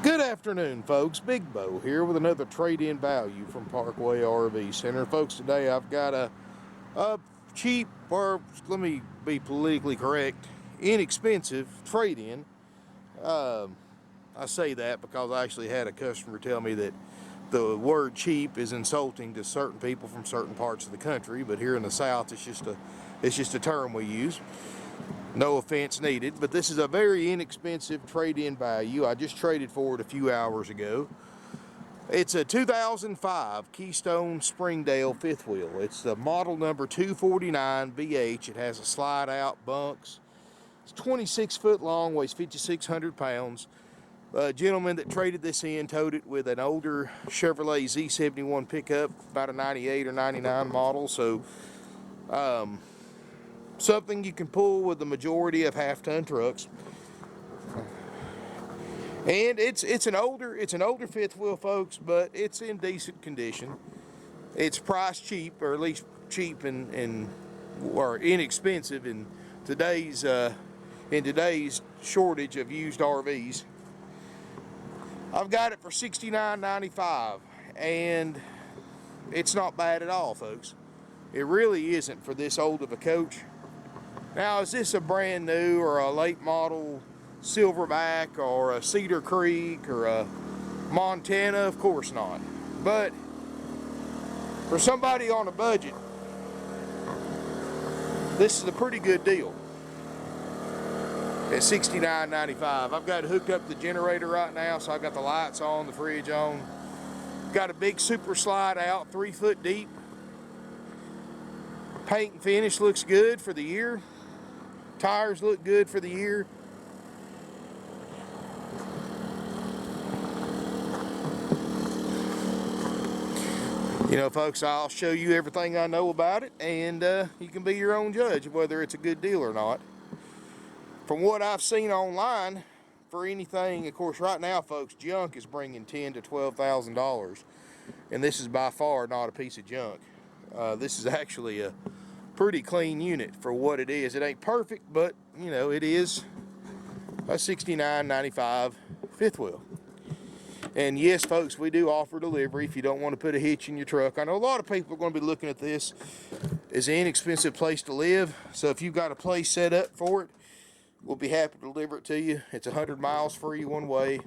Good afternoon, folks. Big Bo here with another trade-in value from Parkway RV Center. Folks, today I've got a cheap, or let me be politically correct, inexpensive trade-in. I say that because I actually had a customer tell me that the word cheap is insulting to certain people from certain parts of the country, but here in the South it's just a term we use. No offense needed, but this is a very inexpensive trade-in value. I just traded for it a few hours ago. It's a 2005 Keystone Springdale fifth wheel. It's the model number 249 BH. It has a slide out Bunks. It's 26 foot long, weighs 5,600 pounds. A gentleman that traded this in towed it with an older Chevrolet Z71 pickup, about a 98 or 99 model. So something you can pull with the majority of half-ton trucks, and it's an older fifth wheel, folks, but it's in decent condition. It's priced cheap, or at least cheap or inexpensive in today's shortage of used RVs. I've got it for $69.95, and it's not bad at all, folks. It really isn't for this old of a coach. Now, is this a brand new or a late model Silverback or a Cedar Creek or a Montana? Of course not. But for somebody on a budget, this is a pretty good deal at $69.95. I've got it hooked up to the generator right now, so I've got the lights on, the fridge on. Got a big super slide out, 3 foot deep. Paint and finish looks good for the year. Tires look good for the year. You know, folks, I'll show you everything I know about it, and you can be your own judge of whether it's a good deal or not. From what I've seen online, for anything, of course, right now, folks, junk is bringing $10,000 to $12,000, and this is by far not a piece of junk. This is actually a pretty clean unit for what it is. It ain't perfect, but you know, it is a $69.95 fifth wheel. And yes, folks, we do offer delivery if you don't want to put a hitch in your truck. I know a lot of people are going to be looking at this as an inexpensive place to live, so if you've got a place set up for it, we'll be happy to deliver it to you. It's 100 miles free one way,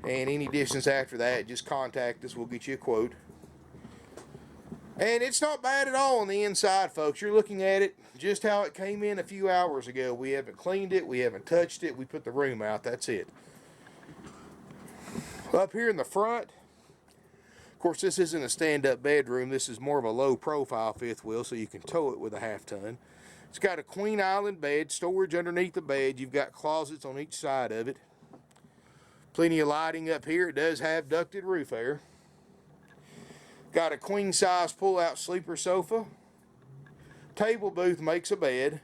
and any distance after that, just contact us. We'll get you a quote. And it's not bad at all on the inside, folks. You're looking at it just how it came in a few hours ago. We haven't cleaned it. We haven't touched it. We put the room out. That's it. Up here in the front, of course, this isn't a stand-up bedroom. This is more of a low-profile fifth wheel, so you can tow it with a half-ton. It's got a queen island bed, storage underneath the bed. You've got closets on each side of it. Plenty of lighting up here. It does have ducted roof air. Got a queen size pull out sleeper sofa. Table booth makes a bed.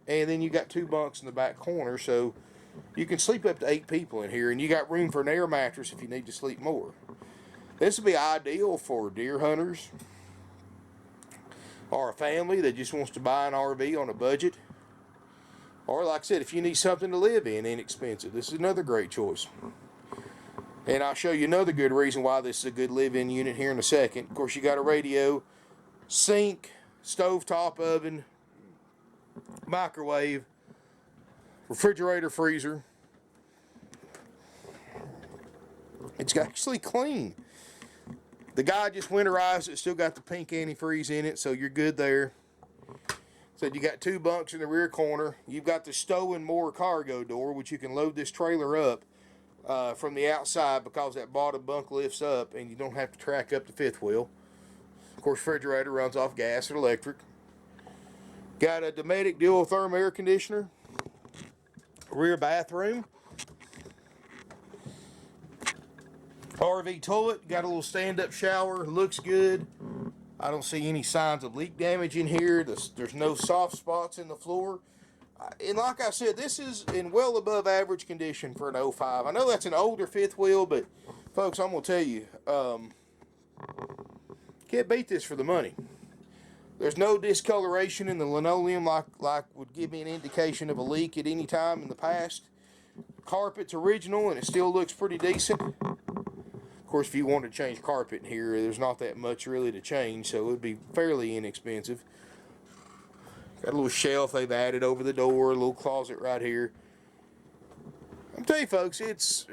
And then you got 2 bunks in the back corner, so you can sleep up to 8 people in here, and you got room for an air mattress if you need to sleep more. This would be ideal for deer hunters or a family that just wants to buy an RV on a budget. Or like I said, if you need something to live in inexpensive, this is another great choice. And I'll show you another good reason why this is a good live-in unit here in a second. Of course, you got a radio, sink, stovetop oven, microwave, refrigerator, freezer. It's actually clean. The guy just winterized it, still got the pink antifreeze in it, so you're good there. So you got 2 bunks in the rear corner. You've got the stow and more cargo door, which you can load this trailer up from the outside because that bottom bunk lifts up and you don't have to track up the fifth wheel. Of course, refrigerator runs off gas or electric. Got a Dometic dual therm air conditioner. Rear bathroom. RV toilet. Got a little stand-up shower. Looks good. I don't see any signs of leak damage in here. There's no soft spots in the floor. And like I said, this is in well above average condition for an 05. I know that's an older fifth wheel, but folks, I'm going to tell you, can't beat this for the money. There's no discoloration in the linoleum like would give me an indication of a leak at any time in the past. Carpet's original and it still looks pretty decent. Of course, if you want to change carpet in here, there's not that much really to change, so it would be fairly inexpensive. Got a little shelf they've added over the door, a little closet right here. I'm telling you folks, it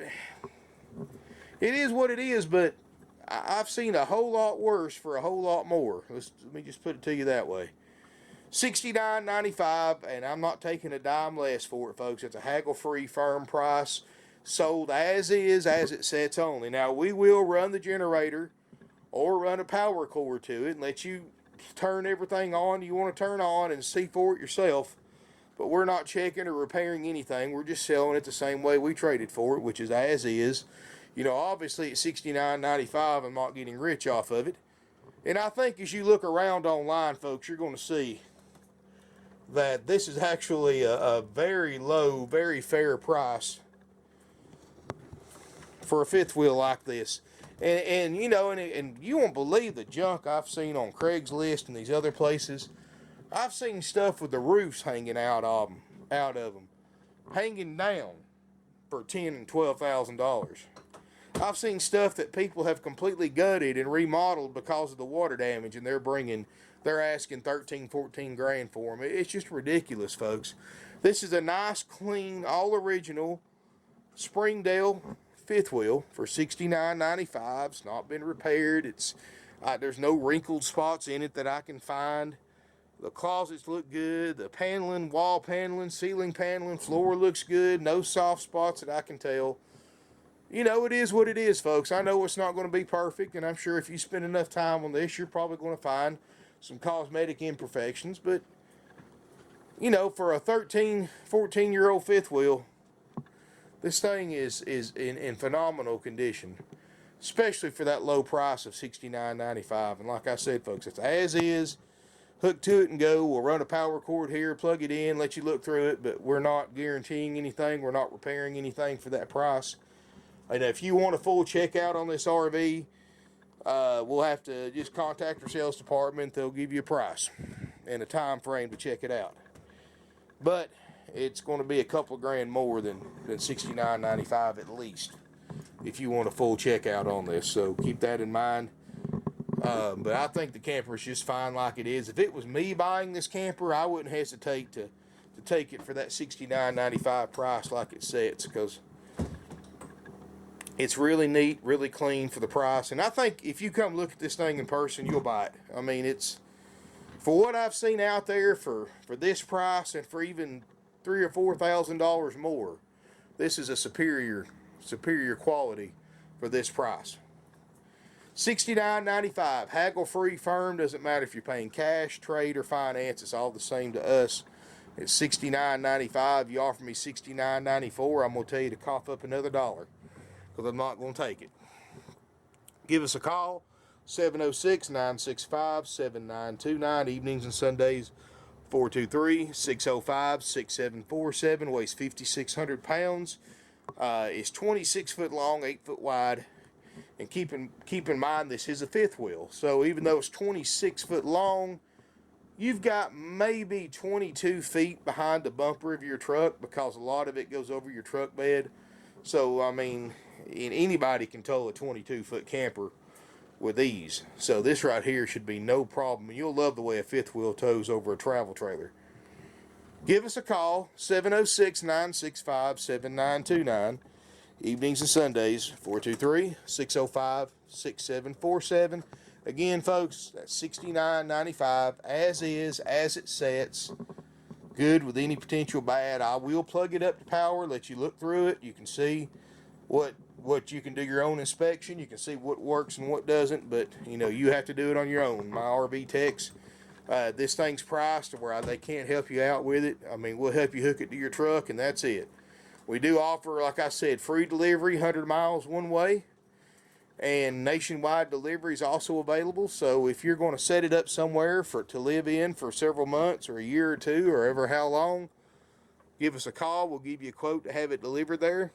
is what it is, but I've seen a whole lot worse for a whole lot more. Let me just put it to you that way. $69.95, and I'm not taking a dime less for it, folks. It's a haggle-free, firm price, sold as is, as it sets only. Now, we will run the generator or run a power cord to it and let you turn everything on you want to turn on and see for it yourself. But we're not checking or repairing anything. We're just selling it the same way we traded for it, which is as is. You know, obviously at $69.95, I'm not getting rich off of it. And I think as you look around online, folks, you're going to see that this is actually a very low, very fair price for a fifth wheel like this. And you know, and you won't believe the junk I've seen on Craigslist and these other places. I've seen stuff with the roofs hanging out of them, hanging down for $10,000 and $12,000. I've seen stuff that people have completely gutted and remodeled because of the water damage, and they're asking 13, 14 grand for them. It's just ridiculous, folks. This is a nice, clean, all original Springdale fifth wheel for $69.95. It's not been repaired. There's no wrinkled spots in it that I can find. The closets look good. The paneling, wall paneling, ceiling paneling, floor looks good. No soft spots that I can tell. You know, it is what it is, folks. I know it's not going to be perfect, and I'm sure if you spend enough time on this, you're probably going to find some cosmetic imperfections. But, you know, for a 13, 14-year-old fifth wheel, this thing is in phenomenal condition, especially for that low price of $69.95. And like I said, folks, it's as is. Hook to it and go. We'll run a power cord here, plug it in, let you look through it, but we're not guaranteeing anything. We're not repairing anything for that price. And if you want a full checkout on this RV, we'll have to just contact our sales department. They'll give you a price and a time frame to check it out. But it's going to be a couple of grand more than $69.95 at least if you want a full checkout on this. So keep that in mind. But I think the camper is just fine like it is. If it was me buying this camper, I wouldn't hesitate to take it for that $69.95 price like it sets, because it's really neat, really clean for the price. And I think if you come look at this thing in person, you'll buy it. I mean, it's, for what I've seen out there for this price and for even $3,000 or $4,000 more, this is a superior quality for this price. $69.95, haggle-free, firm. Doesn't matter if you're paying cash, trade, or finance. It's all the same to us. It's $69.95. You offer me $69.94, I'm going to tell you to cough up another dollar, because I'm not going to take it. Give us a call, 706-965-7929, evenings and Sundays, 423-605-6747, weighs 5,600 pounds, is 26 foot long, 8 foot wide, and keep in mind this is a fifth wheel, so even though it's 26 foot long, you've got maybe 22 feet behind the bumper of your truck, because a lot of it goes over your truck bed. So, I mean, anybody can tow a 22-foot camper with ease. So this right here should be no problem. You'll love the way a fifth wheel tows over a travel trailer. Give us a call, 706-965-7929. Evenings and Sundays, 423-605-6747. Again, folks, that's $69.95, as is, as it sets. Good with any potential bad. I will plug it up to power, let you look through it. You can see what you can do your own inspection. You can see what works and what doesn't, but you know, you have to do it on your own. My RV techs, this thing's priced to where they can't help you out with it. I mean, we'll help you hook it to your truck, and that's it. We do offer, like I said, free delivery, 100 miles one way, and nationwide delivery is also available. So if you're going to set it up somewhere to live in for several months or a year or two or ever how long, give us a call. We'll give you a quote to have it delivered there,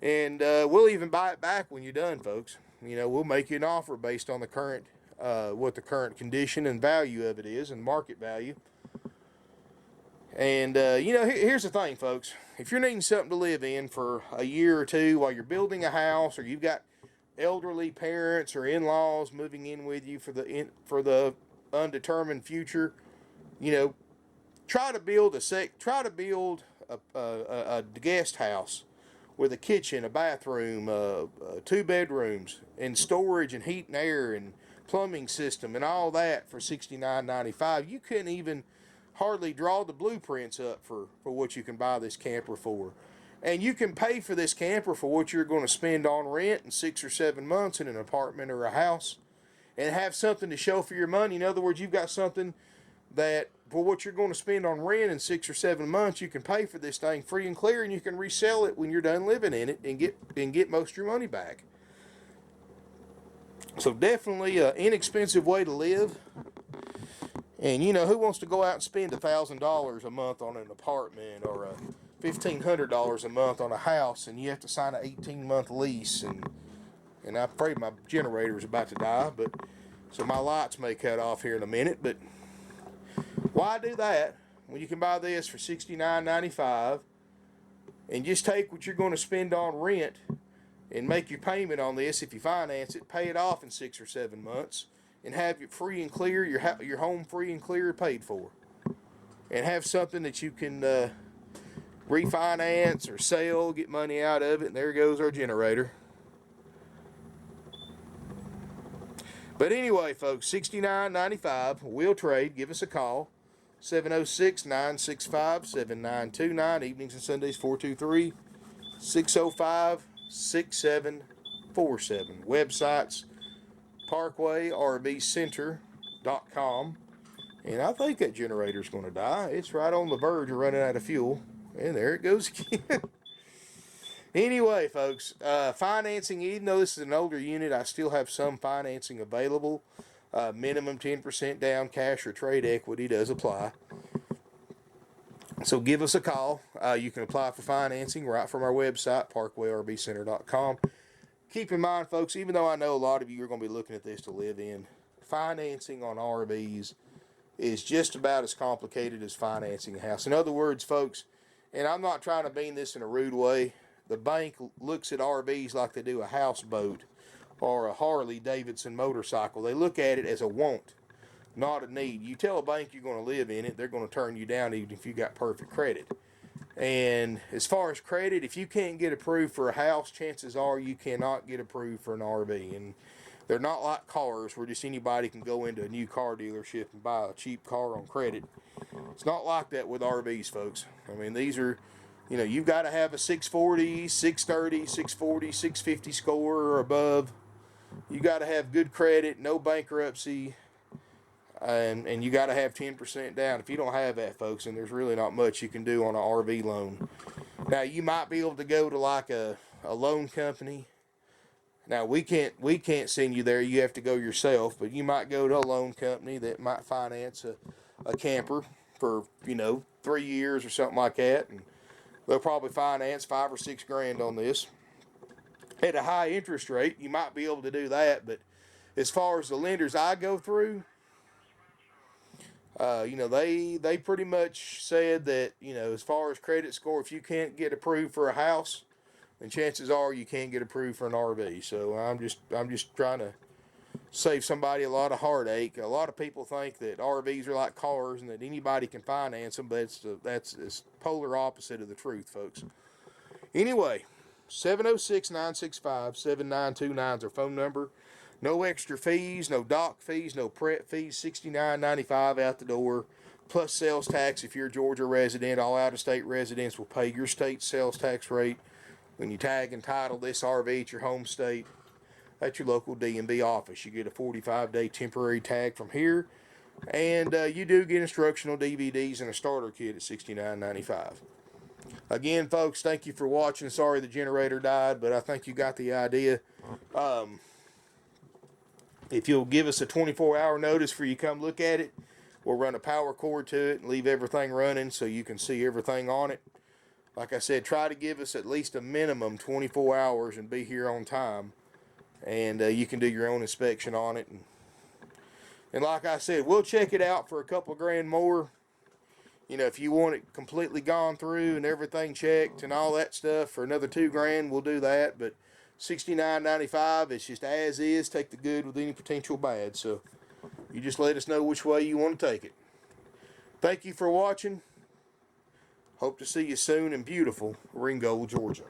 and we'll even buy it back when you're done, folks. You know, we'll make you an offer based on the current what the current condition and value of it is, and market value. And, you know, here's the thing, folks. If you're needing something to live in for a year or two while you're building a house, or you've got elderly parents or in-laws moving in with you for the undetermined future, you know, try to build a guest house with a kitchen, a bathroom, 2 bedrooms, and storage and heat and air and plumbing system and all that for $69.95. You couldn't even hardly draw the blueprints up for what you can buy this camper for. And you can pay for this camper for what you're going to spend on rent in 6 or 7 months in an apartment or a house, and have something to show for your money. In other words, you've got something that for what you're going to spend on rent in 6 or 7 months, you can pay for this thing free and clear, and you can resell it when you're done living in it and get most of your money back. So definitely an inexpensive way to live. And you know, who wants to go out and spend $1,000 a month on an apartment, or $1,500 a month on a house, and you have to sign an 18-month lease, and I'm afraid my generator is about to die, but so my lights may cut off here in a minute. But why do that when you can buy this for $69.95 and just take what you're going to spend on rent and make your payment on this? If you finance it, pay it off in 6 or 7 months, and have it free and clear, your home free and clear paid for, and have something that you can refinance or sell, get money out of it. And there goes our generator. But anyway, folks, $69.95. We'll trade. Give us a call. 706-965-7929. Evenings and Sundays, 423-605-6747. Websites, parkwayrvcenter.com. And I think that generator's going to die. It's right on the verge of running out of fuel. And there it goes again. Anyway, folks, financing, even though this is an older unit, I still have some financing available. Minimum 10% down, cash or trade equity does apply. So give us a call. You can apply for financing right from our website, parkwayrvcenter.com. Keep in mind, folks, even though I know a lot of you are going to be looking at this to live in, financing on RVs is just about as complicated as financing a house. In other words, folks, and I'm not trying to mean this in a rude way, the bank looks at RVs like they do a houseboat or a Harley Davidson motorcycle. They look at it as a want, not a need. You tell a bank you're going to live in it, they're going to turn you down even if you got perfect credit. And as far as credit, if you can't get approved for a house, chances are you cannot get approved for an RV. And they're not like cars where just anybody can go into a new car dealership and buy a cheap car on credit. It's not like that with RVs, folks. I mean, these are, you know, you've got to have a 640, 630, 640, 650 score or above. You got to have good credit, no bankruptcy, and you got to have 10% down. If you don't have that, folks, then there's really not much you can do on an RV loan. Now, you might be able to go to like a loan company. Now, we can't send you there. You have to go yourself, but you might go to a loan company that might finance a camper for, you know, 3 years or something like that, and they'll probably finance $5 or $6 grand on this at a high interest rate. You might be able to do that, but as far as the lenders I go through, you know, they pretty much said that, you know, as far as credit score, if you can't get approved for a house, then chances are you can't get approved for an RV. So I'm just trying to save somebody a lot of heartache. A lot of people think that RVs are like cars and that anybody can finance them, but that's polar opposite of the truth, folks. Anyway, 706-965-7929 is our phone number. No extra fees, no dock fees, no prep fees. $69.95 out the door, plus sales tax if you're a Georgia resident. All out-of-state residents will pay your state sales tax rate when you tag and title this RV at your home state at your local DMV office. You get a 45-day temporary tag from here, and you do get instructional DVDs and a starter kit at $69.95. Again, folks, thank you for watching. Sorry the generator died, but I think you got the idea. If you'll give us a 24-hour notice for you come look at it, we'll run a power cord to it and leave everything running so you can see everything on it. Like I said, try to give us at least a minimum 24 hours and be here on time. And you can do your own inspection on it. And like I said, we'll check it out for a couple grand more. You know, if you want it completely gone through and everything checked and all that stuff for another $2,000, we'll do that. But $69.95, it's just as is. Take the good with any potential bad. So you just let us know which way you want to take it. Thank you for watching. Hope to see you soon in beautiful Ringgold, Georgia.